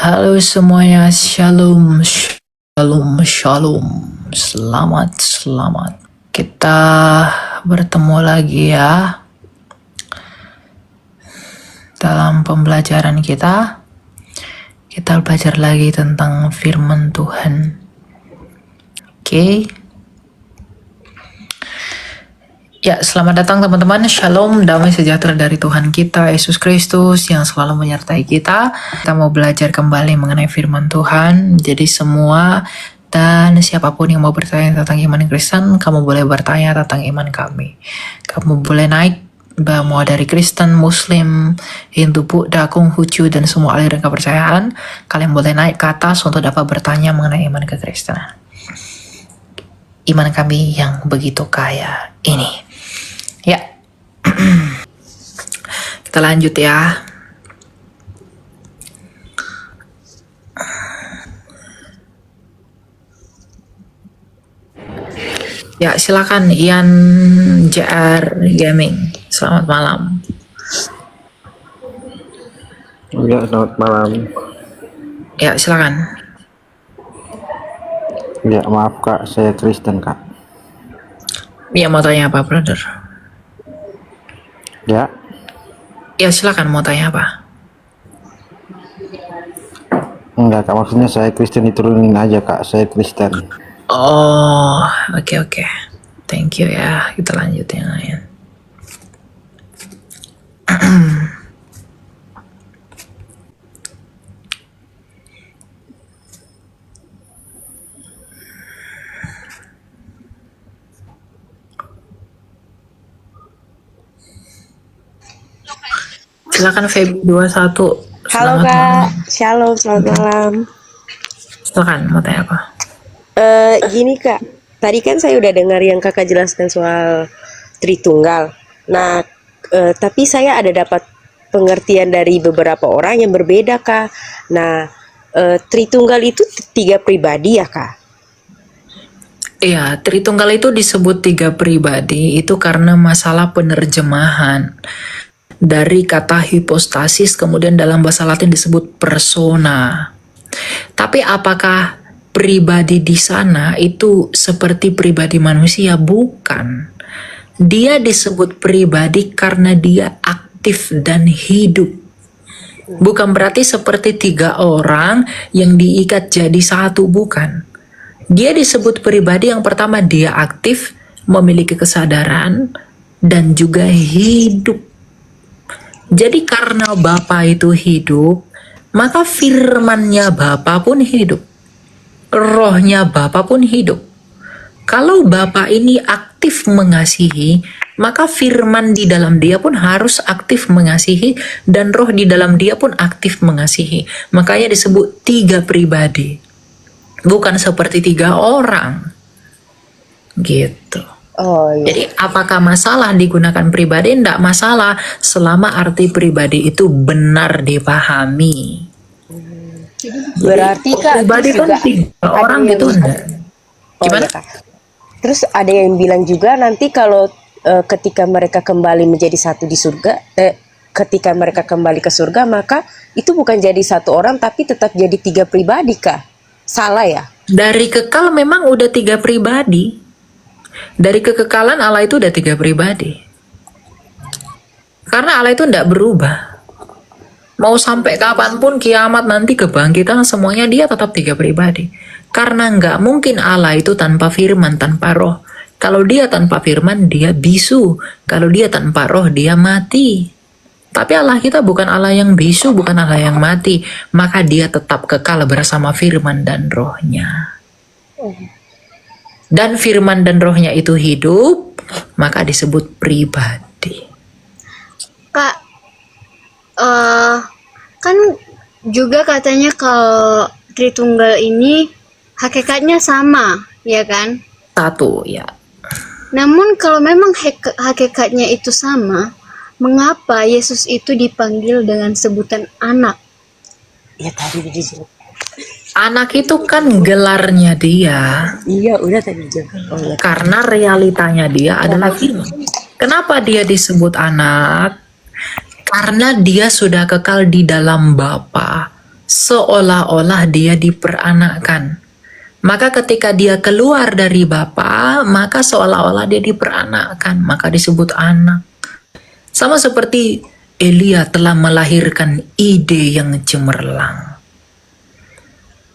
Halo semuanya, shalom, shalom, shalom. Selamat. Kita bertemu lagi ya dalam pembelajaran kita. Kita belajar lagi tentang firman Tuhan. Oke. Ya, selamat datang teman-teman. Shalom, damai sejahtera dari Tuhan kita, Yesus Kristus yang selalu menyertai kita. Kita mau belajar kembali mengenai firman Tuhan. Jadi semua dan siapapun yang mau bertanya tentang iman Kristen, kamu boleh bertanya tentang iman kami. Kamu boleh naik, mau dari Kristen, Muslim, Hindu, Buddha, Konghucu, dan semua aliran kepercayaan. Kalian boleh naik ke atas untuk dapat bertanya mengenai iman kekristenan. Iman kami yang begitu kaya ini. Ya, kita lanjut ya. Ya, silakan Ian JR Gaming. Selamat malam. Ya, selamat malam. Ya, silakan. Ya, maaf Kak, saya Kristen Kak. Ya, mau tanya apa, brother? Ya. Ya, silakan, mau tanya apa? Enggak Kak, maksudnya saya Kristen diturunin aja Kak, saya Kristen. Oh, oke. Thank you ya. Kita lanjut yang lain. Silakan Feby 21. Halo Selamat Kak, malam. shalom, selamat malam. Silakan, mau tanya apa? Gini Kak, tadi kan saya udah dengar yang Kakak jelaskan soal Tritunggal. Nah, tapi saya ada dapat pengertian dari beberapa orang yang berbeda Kak. Nah, Tritunggal itu tiga pribadi ya Kak? Iya, Tritunggal itu disebut tiga pribadi itu karena masalah penerjemahan dari kata hipostasis, kemudian dalam bahasa Latin disebut persona. Tapi apakah pribadi di sana itu seperti pribadi manusia? Bukan. Dia disebut pribadi karena dia aktif dan hidup. Bukan berarti seperti tiga orang yang diikat jadi satu, bukan. Dia disebut pribadi yang pertama dia aktif, memiliki kesadaran, dan juga hidup. Jadi karena Bapa itu hidup, maka firman-Nya Bapa pun hidup. Rohnya Bapa pun hidup. Kalau Bapa ini aktif mengasihi, maka firman di dalam dia pun harus aktif mengasihi, dan roh di dalam dia pun aktif mengasihi. Makanya disebut tiga pribadi. Bukan seperti tiga orang. Gitu. Oh iya. Jadi apakah masalah digunakan pribadi? Tidak masalah selama arti pribadi itu benar dipahami. Berarti Kak, Pribadi terus juga kan tiga ada orang yang gitu enggak? Oh Gimana? iya Kak. Terus ada yang bilang juga nanti kalau ketika mereka kembali menjadi satu di surga, ketika mereka kembali ke surga, maka itu bukan jadi satu orang tapi tetap jadi tiga pribadi Kak. Salah ya? Dari kekal memang udah tiga pribadi. Dari kekekalan Allah itu udah tiga pribadi. Karena Allah itu tidak berubah. Mau sampai kapanpun kiamat nanti kebangkitan semuanya dia tetap tiga pribadi. Karena nggak mungkin Allah itu tanpa firman, tanpa roh. Kalau dia tanpa firman dia bisu. Kalau dia tanpa roh dia mati. Tapi Allah kita bukan Allah yang bisu, bukan Allah yang mati. Maka dia tetap kekal bersama firman dan rohnya. Dan firman dan rohnya itu hidup, maka disebut pribadi. Kak, kan juga katanya kalau Tritunggal ini hakikatnya sama, ya kan? Satu, ya. Namun kalau memang hakikatnya itu sama, mengapa Yesus itu dipanggil dengan sebutan anak? Ya tadi dijawab. Anak itu kan gelarnya dia. Iya, udah tadi dijawab. Oh iya. Karena realitanya dia adalah firman. Kenapa dia disebut anak? Karena dia sudah kekal di dalam Bapa seolah-olah dia diperanakkan. Maka ketika dia keluar dari Bapa, maka seolah-olah dia diperanakkan, maka disebut anak. Sama seperti Elia telah melahirkan ide yang cemerlang.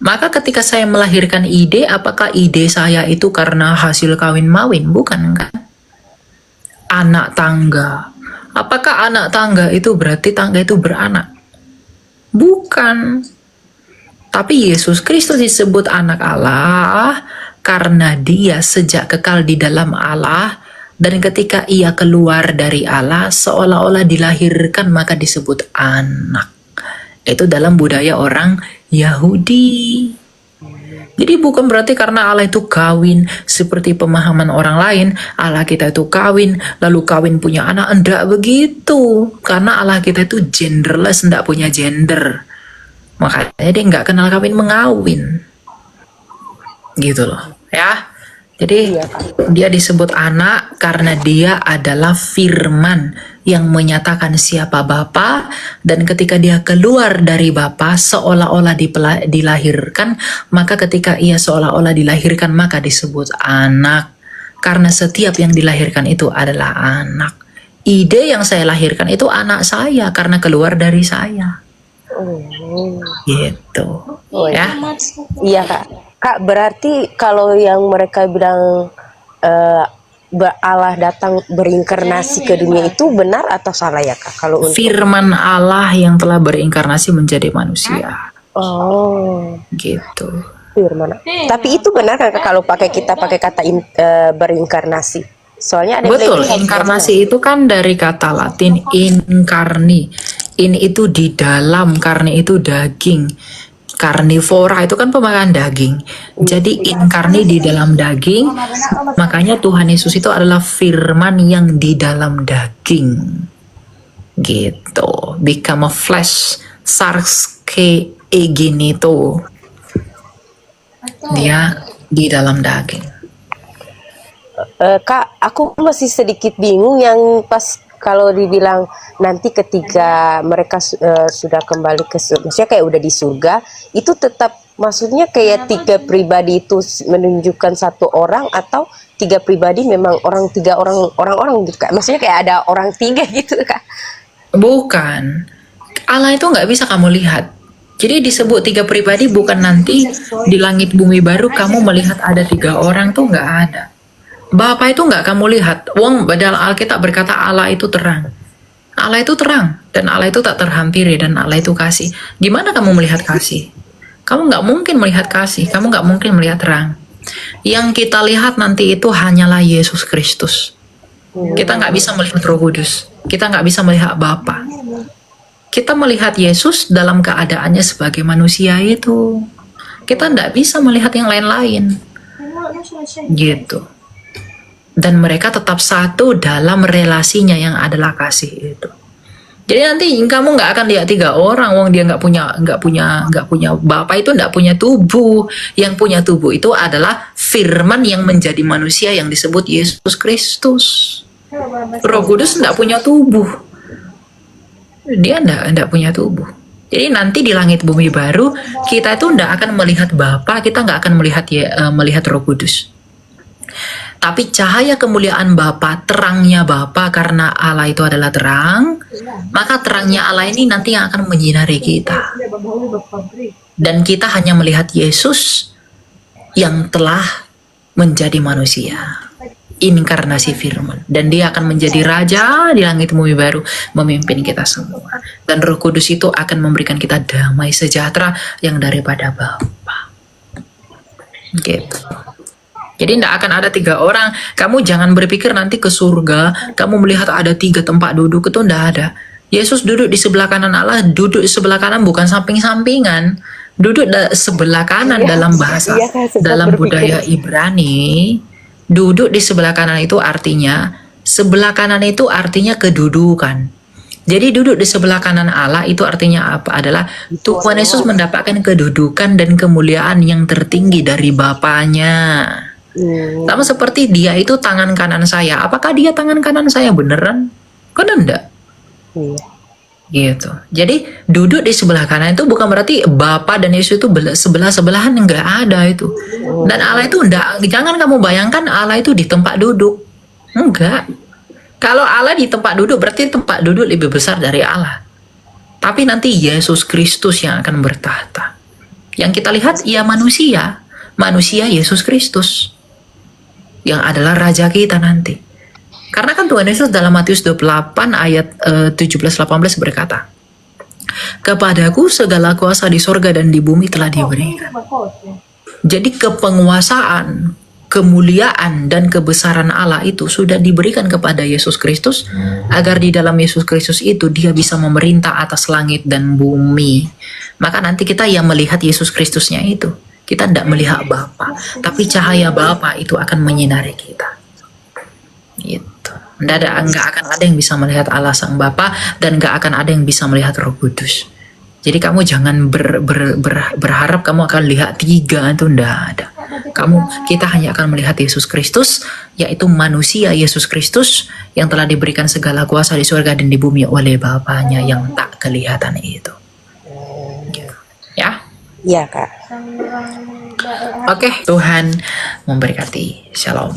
Maka ketika saya melahirkan ide, apakah ide saya itu karena hasil kawin-mawin? Bukan kan? Anak tangga. Apakah anak tangga itu berarti tangga itu beranak? Bukan. Tapi Yesus Kristus disebut anak Allah karena dia sejak kekal di dalam Allah, dan ketika ia keluar dari Allah seolah-olah dilahirkan maka disebut anak. Itu dalam budaya orang Yahudi. Jadi bukan berarti karena Allah itu kawin seperti pemahaman orang lain, Allah kita itu kawin lalu kawin punya anak. Enggak begitu, karena Allah kita itu genderless, enggak punya gender. Makanya dia nggak kenal kawin mengawin, gitu loh ya. Jadi dia disebut anak karena dia adalah firman yang menyatakan siapa Bapa, dan ketika dia keluar dari Bapa seolah-olah dilahirkan, maka ketika ia seolah-olah dilahirkan maka disebut anak, karena setiap yang dilahirkan itu adalah anak. Ide yang saya lahirkan itu anak saya karena keluar dari saya. Gitu. Ya. Iya Kak. Kak, berarti kalau yang mereka bilang Allah datang berinkarnasi ke dunia itu benar atau salah ya Kak? Kalau untuk Firman Allah yang telah berinkarnasi menjadi manusia. Gitu. firman. Tapi itu benar kan Kak, kalau kita pakai kata berinkarnasi? Soalnya ada Betul, yang inkarnasi itu kan dari kata Latin incarni. In itu di dalam, karni itu daging. Karnivora itu kan pemakan daging. Jadi inkarni di dalam daging, makanya Tuhan Yesus itu adalah firman yang di dalam daging. Gitu. Become a flesh. Sarske eginito. Dia di dalam daging. Kak, aku masih sedikit bingung yang pas kalau dibilang nanti ketika mereka sudah kembali ke surga, maksudnya kayak udah di surga, itu tetap maksudnya kayak 3 pribadi itu menunjukkan 1 orang, atau 3 pribadi memang orang gitu Kak? Maksudnya kayak ada orang 3 gitu Kak? Bukan. Allah itu nggak bisa kamu lihat. Jadi disebut 3 pribadi bukan nanti di langit bumi baru kamu melihat ada 3 orang, tuh nggak ada. Bapa itu nggak kamu lihat. Wong dalam Alkitab berkata Allah itu terang. Allah itu terang dan Allah itu tak terhampiri dan Allah itu kasih. Gimana kamu melihat kasih? Kamu nggak mungkin melihat kasih. Kamu nggak mungkin melihat terang. Yang kita lihat nanti itu hanyalah Yesus Kristus. Kita nggak bisa melihat Roh Kudus. Kita nggak bisa melihat Bapa. Kita melihat Yesus dalam keadaannya sebagai manusia itu. Kita nggak bisa melihat yang lain-lain. Gitu. Dan mereka tetap satu dalam relasinya yang adalah kasih itu. Jadi nanti kamu nggak akan lihat 3 orang, wong dia nggak punya Bapa, itu nggak punya tubuh. Yang punya tubuh itu adalah Firman yang menjadi manusia yang disebut Yesus Kristus. Roh Kudus nggak punya tubuh, dia nggak punya tubuh. Jadi nanti di langit bumi baru kita itu nggak akan melihat Bapa, kita nggak akan melihat Roh Kudus. Tapi cahaya kemuliaan Bapa, terangnya Bapa, karena Allah itu adalah terang, maka terangnya Allah ini nanti yang akan menyinari kita. Dan kita hanya melihat Yesus yang telah menjadi manusia, inkarnasi firman. Dan dia akan menjadi raja di langit bumi baru, memimpin kita semua. Dan Roh Kudus itu akan memberikan kita damai sejahtera yang daripada Bapa. Gitu. Jadi tidak akan ada 3 orang. Kamu jangan berpikir nanti ke surga, kamu melihat ada 3 tempat duduk, itu tidak ada. Yesus duduk di sebelah kanan Allah, duduk di sebelah kanan bukan samping-sampingan. Duduk sebelah kanan dalam bahasa, dalam budaya Ibrani, duduk di sebelah kanan itu artinya, sebelah kanan itu artinya kedudukan. Jadi duduk di sebelah kanan Allah itu artinya apa? Adalah Tuhan Yesus mendapatkan kedudukan dan kemuliaan yang tertinggi dari Bapaknya. Sama seperti dia itu tangan kanan saya. Apakah dia tangan kanan saya beneran? Kan enggak. gitu. Jadi duduk di sebelah kanan itu bukan berarti Bapa dan Yesus itu sebelah-sebelahan, enggak ada itu. Dan Allah itu enggak, jangan kamu bayangkan Allah itu di tempat duduk. Enggak. Kalau Allah di tempat duduk berarti tempat duduk lebih besar dari Allah. Tapi nanti Yesus Kristus yang akan bertahta. Yang kita lihat ya manusia Yesus Kristus yang adalah raja kita nanti. Karena kan Tuhan Yesus dalam Matius 28 ayat 17-18 berkata, "Kepadaku segala kuasa di sorga dan di bumi telah diberikan." Jadi kepenguasaan, kemuliaan, dan kebesaran Allah itu sudah diberikan kepada Yesus Kristus, agar di dalam Yesus Kristus itu dia bisa memerintah atas langit dan bumi. Maka nanti kita yang melihat Yesus Kristusnya itu, kita tidak melihat Bapa, tapi cahaya Bapa itu akan menyinari kita. Gitu. Nggak akan ada yang bisa melihat Allah Sang Bapa, dan nggak akan ada yang bisa melihat Roh Kudus. Jadi kamu jangan berharap kamu akan lihat tiga, itu nggak ada. Kita hanya akan melihat Yesus Kristus, yaitu manusia Yesus Kristus yang telah diberikan segala kuasa di surga dan di bumi oleh Bapanya yang tak kelihatan itu. Gitu. Ya. Iya, Kak. Oke, Tuhan memberkati. Shalom.